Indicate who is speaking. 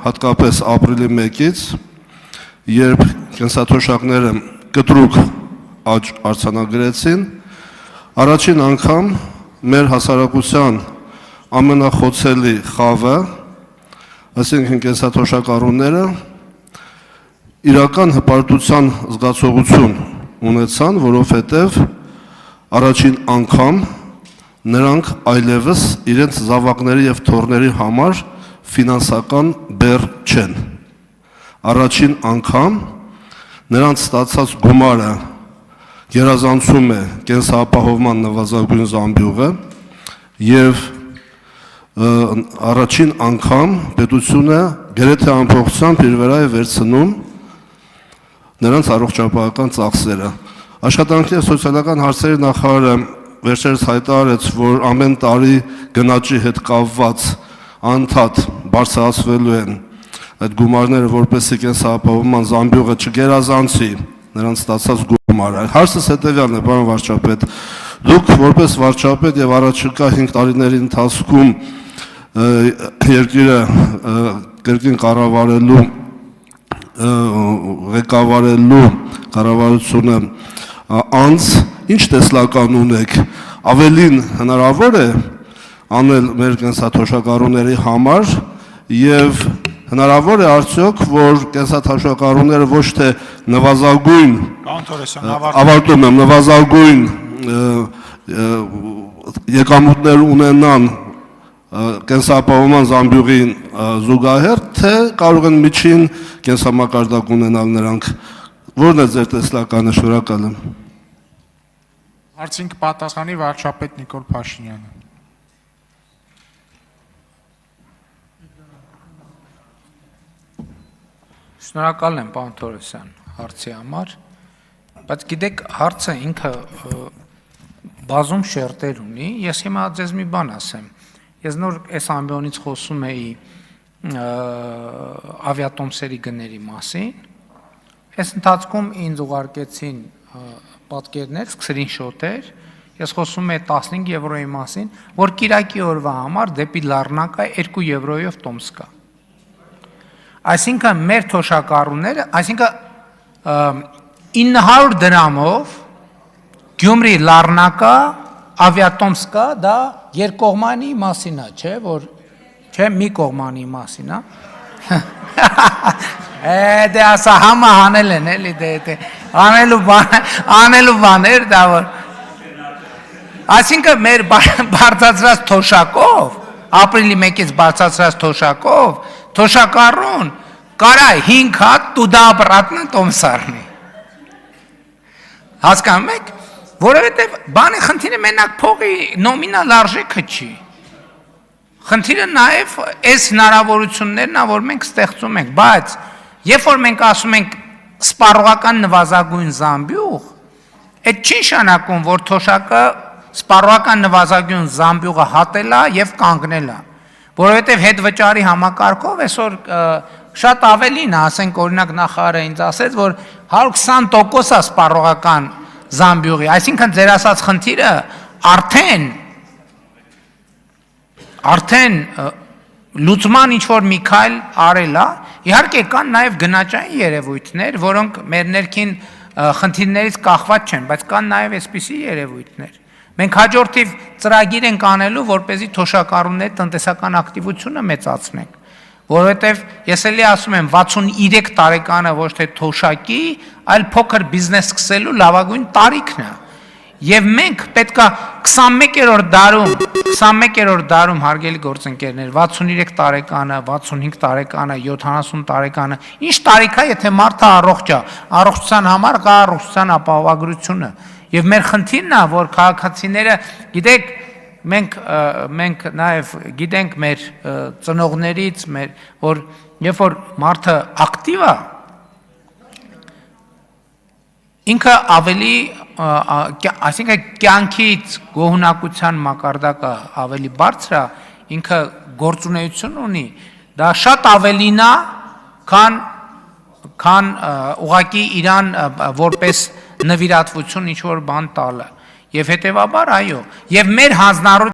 Speaker 1: հատկապես ապրիլի 1-ից, երբ կենսաթոշակները կտրուկ աճ արձանագրեցին, առաջին անգամ մեր հասարակության ամենախոցելի խավը, այսինքն կենսաթոշակառուները, իրական հպարտության զգացողություն ունեցան, որովհետև առաջին անգամ նրանք այլևս իրենց զավակների և թոռների համար ֆինանսական բեռ չեն։ Առաջին անգամ նրանց ստացած գումարը գերազանցում է կենսապահովման նվազագույն զամբյուղը և առաջին անգամ պետությունը գրեթե ամբողջությամբ իր վրա է վերցնում նրանց առողջապահական ծախսերը։ Աշխատանքի և սոցիալական հարցերի նախարարը վերջերս հայտարարեց, որ ամեն տարի գնաճի հետ կապված անդադ բարձրացվելու են այդ գումարները, որպեսզի կենսապահովման զամբյուղը չգերազանցի նրանց ստացած գումարը։ Հարցս հետևյալն է, պարոն վարչապետ, դուք որպես վարչապետ եւ առաջիկա 5 տարիների ընթացքում երկիրը կրկին ղեկավարելու կառավարությունը անց ինչ տեսլական ունեք, ավելին հնարավոր է անել մեր կենսաթոշակառուների համար եւ հնարավոր է արդյոք, որ կենսաթոշակառուները ոչ թե նվազագույն ավարտում եմ, նվազագույն եկամուտներ ունենան կենսապահովման զամբյուղին զուգահեռ, թե կարող են միջին կենսամակարդակ ունենալ նրանք, որն է ձեր տեսլականը, շնորհակալ եմ։
Speaker 2: Հարցին կպատասխանի վարչապետ Նիկոլ Փաշինյանը։
Speaker 3: Շնորհակալ եմ, պարոն Թորոսյան, հարցի համար, բայց գիտեք, հարցը ինքը բազում շերտեր ունի, ես հիմա ձեզ մի բան ասեմ, ես նոր այս ամբիոնից խոսում էի ավիատոմսերի գների մասին, այս ընթացքում ինձ ուղարկեցին պատկերներ, սկրինշոթեր, ես խոսում եմ 15 եվրոյի մասին, որ կիրակի օրվա համար դեպի Լառնակա 2 եվրոյով տոմս կա։ Այսինքն մեր թոշակառուները, այսինքն 900 դրամով Գյումրի Լառնակա ավիատոմս կա, դա երկկողմանի մասին է, չէ, որ չէ, մի կողմանի մասին է։ Դե ասա համը հանել են, էլի դե անելու բաներ դա որ։ Այսինքն մեր բարձրացրած թոշակով, ապրիլի 1-ից բարձրացրած թոշակով, թոշակառուն կարա 5 հատ տուդա ապրատնը տոմս առնի։ Հասկանում եք, որովհետև բանի խնդիրը մենակ փողի նոմինալ արժեքը չի։ Խնդիրը նաև այս հնարավորություններն է, որ մենք ստեղծում ենք, բայց երբ որ մենք ասում ենք սպառողական նվազագույն զամբյուղ, այդ չի նշանակում, որ թոշակը սպառողական նվազագույն զամբյուղը հատել է եւ կանգնել է, որովհետև հետվճարի համակարգով այսօր շատ ավելին է, ասենք օրինակ նախարարը ինձ ասեց, որ 120% է սպառողական զամբյուղի, այսինքն ձեր ասած խնդիրը արդեն լուծման ինչ-որ մի քայլ արել է, իհարկե կան նաև գնաճային երևույթներ, որոնք մեր ներքին խնդիրներից կախված չեն, բայց կան նաև այսպիսի երևույթներ։ Մենք հաջորդիվ ծրագիր ենք անելու, որպեսզի թոշակառուների տնտեսական ակտիվությունը մեծացնենք, որովհետև ես էլի ասում եմ 63 տարեկանը ոչ թե թոշակի, այլ փոքր բիզնես սկսելու լավագույն տարիքն է։ Եվ մենք պետքա 21-րդ դարում հարգելի գործընկերներ, 63 տարեկանը, 65 տարեկանը, 70 տարեկանը, ինչ տարիք է, եթե մարդը առողջ է, առողջության համար կա առողջության ապահովագրությունը։ Եվ մեր խնդիրն է, որ քաղաքացիները, գիտեք, մենք նաև գիտենք մեր ծնողներից, որ երբ որ մարդը ակտիվ է, ինքը ավելի, այսինքն կյանքից գոհունակության մակարդակը ավելի բարձր է, ինքը գործունեություն ունի, դա շատ ավելին է, քան ուղղակի իրան որպես նվիրատվություն ինչ-որ բան տալը։ Եվ հետևաբար այո, եւ մեր հանձնառ